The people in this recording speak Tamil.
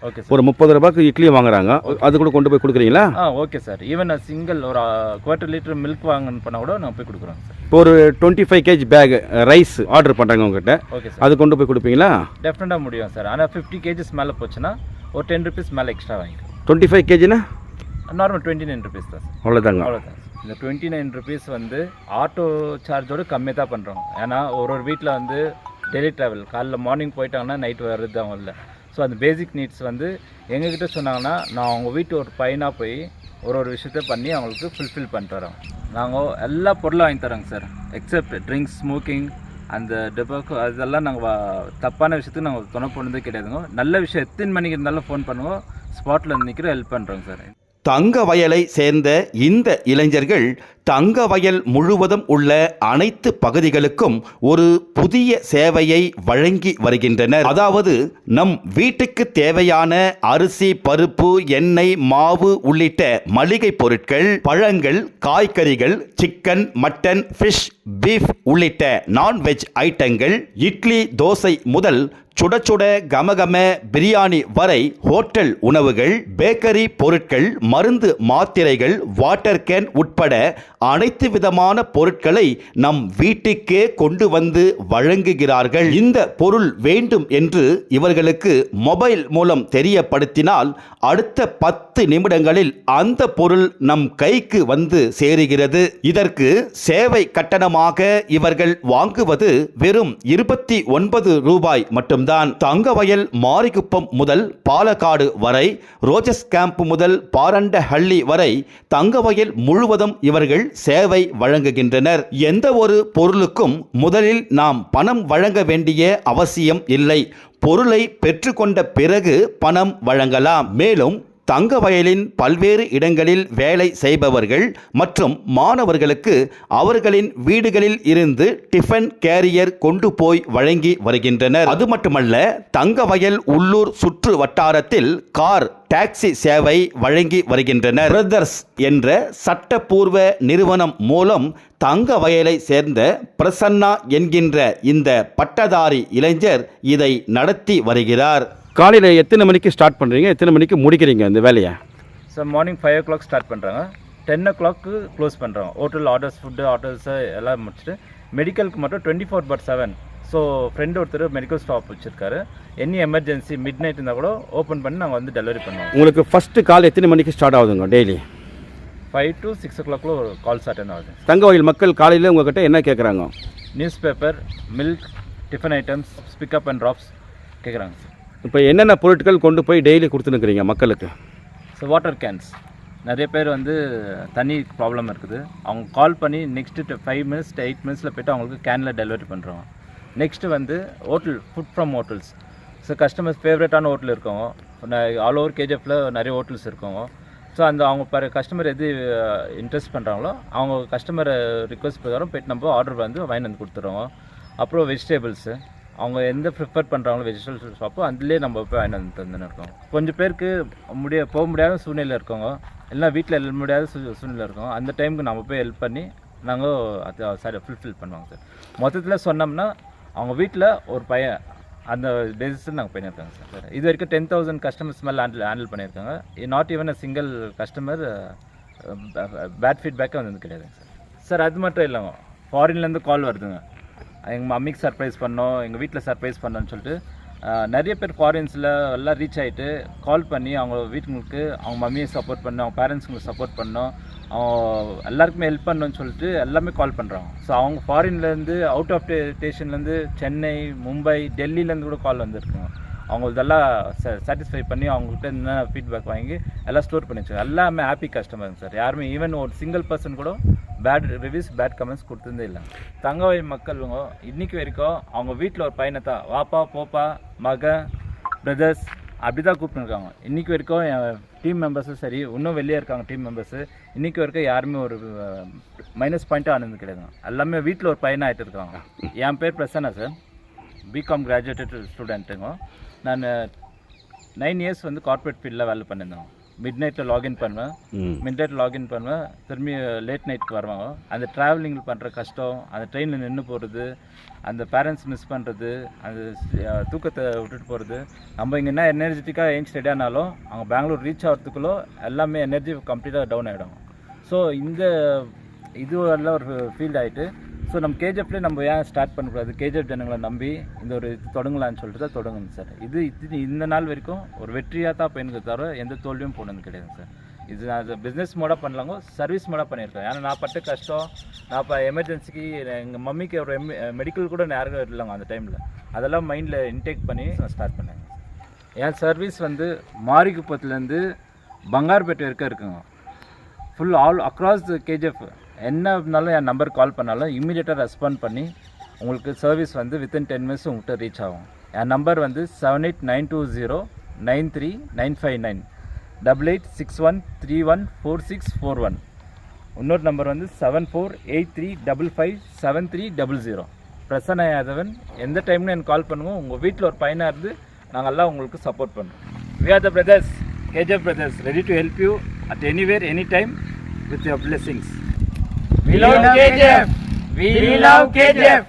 ஓகே ஒரு 30 ரூபாய்க்கு இட்லி வாங்குறாங்க, அது கூட கொண்டு போய் கொடுக்குறீங்களா? Okay sir. ஈவன் சிங்கிள் ஒரு குவார்ட்டர் லிட்டர் மில்க் வாங்கன்னு பண்ணால் கூட நான் போய் கொடுக்குறோம் சார். இப்போ ஒரு 25 kg பேக் ரைஸ் ஆர்டர் பண்ணுறாங்க உங்ககிட்ட, ஓகே சார். அது கொண்டு போய் கொடுப்பீங்களா? டெஃபினட்டாக முடியும் சார். ஆனால் 50 kgs மேலே போச்சுன்னா ஒரு 10 rupees மேலே எக்ஸ்ட்ரா வாங்கிக்கிறோம். 25 kgனா நார்மல் 29 rupees தான் சார். அவ்வளோதாங்க. அவ்வளோதான். இந்த 29 rupees வந்து ஆட்டோ சார்ஜோடு கம்மியாக தான் பண்ணுறோம். ஏன்னா ஒரு வீட்டில் வந்து டெய்லி ட்ராவல் காலைல மார்னிங் போயிட்டாங்கன்னா நைட் வர்றது அவங்க இல்லை. ஸோ அந்த பேசிக் நீட்ஸ் வந்து எங்ககிட்ட சொன்னாங்கன்னா நான் அவங்க வீட்டு ஒரு பையனாக போய் ஒரு விஷயத்த பண்ணி அவங்களுக்கு ஃபுல்ஃபில் பண்ணிட்டு வரோம். நாங்கள் எல்லா பொருளும் வாங்கி தரோங்க சார், எக்ஸப்ட் ட்ரிங்க்ஸ், ஸ்மோக்கிங், அந்த டெபாக்கு அதெல்லாம் நாங்கள் தப்பான விஷயத்துக்கு நாங்கள் துணை போனதே கிடையாதுங்க. நல்ல விஷயம் எத்தனை மணிக்கு இருந்தாலும் ஃபோன் பண்ணுவோம், ஸ்பாட்டில் வந்து நிற்கிற ஹெல்ப் பண்ணுறோங்க சார். தங்கவயலை சேர்ந்த இந்த இளைஞர்கள் தங்கவயல் முழுவதும் உள்ள அனைத்து பகுதிகளுக்கும் ஒரு புதிய சேவையை வழங்கி வருகின்றனர். அதாவது நம் வீட்டுக்கு தேவையான அரிசி, பருப்பு, எண்ணெய், மாவு உள்ளிட்ட மளிகை பொருட்கள், பழங்கள், காய்கறிகள், சிக்கன், மட்டன், ஃபிஷ், பீஃப் உள்ளிட்ட நான்வெஜ் ஐட்டங்கள், இட்லி, தோசை முதல் சுட சுட கமகம பிரியாணி வரை ஹோட்டல் உணவுகள், பேக்கரி பொருட்கள், மருந்து மாத்திரைகள், வாட்டர் கேன் உட்பட அனைத்து விதமான பொருட்களை நம் வீட்டுக்கே கொண்டு வந்து வழங்குகிறார்கள். இந்த பொருள் வேண்டும் என்று இவர்களுக்கு மொபைல் மூலம் தெரியப்படுத்தினால் அடுத்த 10 நிமிடங்களில் அந்த பொருள் நம் கைக்கு வந்து சேருகிறது. இதற்கு சேவை கட்டணமாக இவர்கள் வாங்குவது வெறும் 29 ரூபாய் மட்டும்தான். தங்கவயல் மாரிகுப்பம் முதல் பாலக்காடு வரை, ரோஜஸ் கேம்ப் முதல் பாரண்டஹள்ளி வரை தங்கவயல் முழுவதும் இவர்கள் சேவை வழங்குகின்றனர். எந்த ஒரு பொருளுக்கும் முதலில் நாம் பணம் வழங்க வேண்டிய அவசியம் இல்லை. பொருளை பெற்றுக்கொண்ட பிறகு பணம் வழங்கலாம். மேலும் தங்கவயலின் பல்வேறு இடங்களில் வேலை செய்பவர்கள் மற்றும் மாணவர்களுக்கு அவர்களின் வீடுகளில் இருந்து டிஃபன் கேரியர் கொண்டு போய் வழங்கி வருகின்றனர். அது மட்டுமல்ல, தங்கவயல் உள்ளூர் சுற்று வட்டாரத்தில் கார், டாக்ஸி சேவை வழங்கி வருகின்றனர். பிரதர்ஸ் என்ற சட்டப்பூர்வ நிறுவனம் மூலம் தங்கவயலை சேர்ந்த பிரசன்னா என்கின்ற இந்த பட்டதாரி இளைஞர் இதை நடத்தி வருகிறார். காலையில் எத்தனை மணிக்கு ஸ்டார்ட் பண்ணுறீங்க, எத்தனை மணிக்கு முடிக்கிறீங்க இந்த வேலையை? சார் மார்னிங் 5 o'clock ஸ்டார்ட் பண்ணுறாங்க, 10 o'clock க்ளோஸ் பண்ணுறாங்க. ஹோட்டல் ஆர்டர்ஸ், ஃபுட்டு ஆர்டர்ஸை எல்லாம் முடிச்சுட்டு மெடிக்கலுக்கு மட்டும் 24/7. ஸோ ஃப்ரெண்டு ஒருத்தர் மெடிக்கல் ஸ்டாப் வச்சுருக்காரு. எனி எமர்ஜென்சி மிட் நைட் இருந்தால் கூட ஓப்பன் பண்ணி நாங்கள் வந்து டெலிவரி பண்ணுவோம். உங்களுக்கு ஃபஸ்ட்டு கால் எத்தனை மணிக்கு ஸ்டார்ட் ஆகுதுங்க? டெய்லி 5 to 6 o'clock ஒரு கால்ஸ் அட்டென்ட் ஆகுது. தங்கவயல் மக்கள் காலையில் உங்கள்கிட்ட என்ன கேட்குறாங்க? Newspaper, milk, tiffin items, pickup and drops கேட்குறாங்க சார். இப்போ என்னென்ன பொருட்கள் கொண்டு போய் டெய்லி கொடுத்துனுக்குறீங்க மக்களுக்கு? ஸோ வாட்டர் கேன்ஸ், நிறைய பேர் வந்து தண்ணி ப்ராப்ளம் இருக்குது, அவங்க கால் பண்ணி நெக்ஸ்ட்டு 5 minutes to 8 minutes போய்ட்டு அவங்களுக்கு கேனில் டெலிவரி பண்ணுறோம். நெக்ஸ்ட்டு வந்து hotel, food from hotels. So customers ஃபேவரட்டான ஹோட்டல் இருக்கவங்க, ஆல் ஓவர் கேஜிஎஃப்பில் நிறைய ஹோட்டல்ஸ் இருக்கவங்க. ஸோ அந்த அவங்க கஸ்டமர் எது இன்ட்ரெஸ்ட் பண்ணுறாங்களோ அவங்க கஸ்டமரை ரிக்வஸ்ட் பிரகாரம் போய்ட்டு நம்ம ஆர்டர் வந்து வாங்கி வந்து கொடுத்துருவோம். அப்புறம் வெஜிடபிள்ஸு, அவங்க எந்த ப்ரிஃபர் பண்ணுறாங்களோ வெஜிடபிள்ஸ் ஷாப்போ அதுலேயே நம்ம போய் வாங்கி வந்து தந்துன்னு இருக்கோம். கொஞ்சம் பேருக்கு போக முடியாத சூழ்நிலை இருக்கவங்க, எல்லாம் வீட்டில் முடியாத சூழ்நிலை இருக்கோம், அந்த டைமுக்கு நம்ம போய் ஹெல்ப் பண்ணி நாங்கள் அதை ஃபுல்ஃபில் பண்ணுவோங்க சார். மொத்தத்தில் சொன்னோம்னா அவங்க வீட்டில் ஒரு பையன் அந்த பேசிஸில் நாங்கள் பண்ணியிருக்காங்க சார். இது வரைக்கும் 10,000 கஸ்டமர்ஸ் மேலே ஹேண்டில் பண்ணியிருக்காங்க. Not even a single customer bad ஃபீட்பேக்கே வந்து கிடையாதுங்க சார். சார் அது மட்டும் இல்லைங்க, ஃபாரின்லேருந்து கால் வருதுங்க, எங்கள் மம்மிக்கு சர்ப்ரைஸ் பண்ணோம், எங்கள் வீட்டில் சர்ப்ரைஸ் பண்ணோன்னு சொல்லிட்டு நிறைய பேர் ஃபாரின்ஸில் எல்லாம் ரீச் ஆகிட்டு கால் பண்ணி அவங்க வீட்டுங்களுக்கு அவங்க மம்மியை சப்போர்ட் பண்ணோம், அவங்க பேரண்ட்ஸுங்களுக்கு சப்போர்ட் பண்ணோம், அவங்க எல்லாருக்குமே ஹெல்ப் பண்ணணும்னு சொல்லிட்டு எல்லாமே கால் பண்ணுறாங்க. ஸோ அவங்க ஃபாரின்லேருந்து, அவுட் ஆஃப் ஸ்டேஷன்லேருந்து, சென்னை, மும்பை, டெல்லியிலேருந்து கூட கால் வந்துருக்காங்க. அவங்க இதெல்லாம் சாட்டிஸ்ஃபை பண்ணி அவங்ககிட்ட என்ன ஃபீட்பேக் வாங்கி எல்லாம் ஸ்டோர் பண்ணி வச்சுருக்காங்க. எல்லாமே ஹாப்பி கஸ்டமருங்க சார். யாருமே ஈவன் ஒரு சிங்கிள் பர்சன் கூட பேட் ரிவ்யூஸ், பேட் கமெண்ட்ஸ் கொடுத்துருந்தே இல்லை. தங்கவயல் மக்களுங்க இன்றைக்கி வரைக்கும் அவங்க வீட்டில் ஒரு பையனை தான் வாப்பா, போப்பா, மகன், பிரதர்ஸ் அப்படி தான் கூப்பிட்டுருக்காங்க. இன்றைக்கி வரைக்கும் என் டீம் மெம்பர்ஸும் சரி, இன்னும் வெளியே இருக்காங்க டீம் மெம்பர்ஸு, இன்றைக்கி வரைக்கும் யாருமே ஒரு மைனஸ் பாயிண்ட்டாக ஆனது கிடையாது. எல்லாமே வீட்டில் ஒரு பையனாக ஆகிட்டு இருக்காங்க. என் பேர் பிரசன்னா சார், பிகாம் கிராஜுவேட்டட் ஸ்டூடெண்ட்டுங்க. நான் 9 years வந்து கார்ப்பரேட் ஃபீல்டில் வேலை பண்ணியிருந்தேன். மிட் நைட்டில் லாகின் பண்ணுவேன். மிட் நைட் லாகின் பண்ணுவேன், திரும்பி லேட் நைட்டுக்கு வருவாங்க. அந்த ட்ராவலிங்கில் பண்ணுற கஷ்டம், அந்த ட்ரெயினில் நின்று போகிறது, அந்த பேரண்ட்ஸ் மிஸ் பண்ணுறது, அந்த தூக்கத்தை விட்டுட்டு போகிறது. நம்ம இங்கே என்ன எனர்ஜெட்டிக்காக ஏஞ்சி ரெடி ஆனாலும் அவங்க பெங்களூர் ரீச் ஆகிறதுக்குள்ளே எல்லாமே எனர்ஜி கம்ப்ளீட்டாக டவுன் ஆகிடும். ஸோ இந்த இது எல்லாம் ஒரு ஃபீல்ட் ஆகிட்டு, ஸோ நம்ம கேஜிஎஃப்லேயே நம்ம ஏன் ஸ்டார்ட் பண்ணக்கூடாது, கேஜிஎஃப் ஜனங்களை நம்பி இந்த ஒரு இது தொடங்கலான்னு சொல்லிட்டு தான் தொடங்குங்க சார். இது இந்த நாள் வரைக்கும் ஒரு வெற்றியாக தான் போயிருக்கு தவிர எந்த தோல்வியும் போனது கிடையாது சார். இது நான் பிஸ்னஸ் மோடாக பண்ணலாங்க, சர்வீஸ் மோடாக பண்ணியிருக்கேன். ஏன்னா நான் பட்ட கஷ்டம், நான் இப்போ எமர்ஜென்சிக்கு எங்கள் மம்மிக்கு ஒரு மெடிக்கல் கூட யாருக்கும் இல்லைங்க அந்த டைமில், அதெல்லாம் மைண்டில் இன்டேக் பண்ணி நான் ஸ்டார்ட் பண்ணேன். என் சர்வீஸ் வந்து மாரிகுப்பத்துலேருந்து பங்கார்பேட்டை இருக்குங்க. ஃபுல் ஆல் அக்ராஸ் கேஜிஎஃப் என்ன இருந்தாலும் என் நம்பருக்கு கால் பண்ணாலும் இம்மீடியட்டாக ரெஸ்பாண்ட் பண்ணி உங்களுக்கு சர்வீஸ் வந்து வித்தின் 10 minutes உங்கள்கிட்ட ரீச் ஆகும். என் நம்பர் வந்து 7892093959 8861314641. இன்னொரு நம்பர் வந்து 7483557300. பிரசன்ன யாதவன். எந்த டைம்னு எனக்கு கால் பண்ணுவோம். உங்கள் வீட்டில் ஒரு பையனாக இருந்து நாங்கள் எல்லாம் உங்களுக்கு சப்போர்ட் பண்ணுறோம். We are the brothers, KGF brothers, ready to help you at anywhere, anytime with your blessings. We love KGF. We love KGF.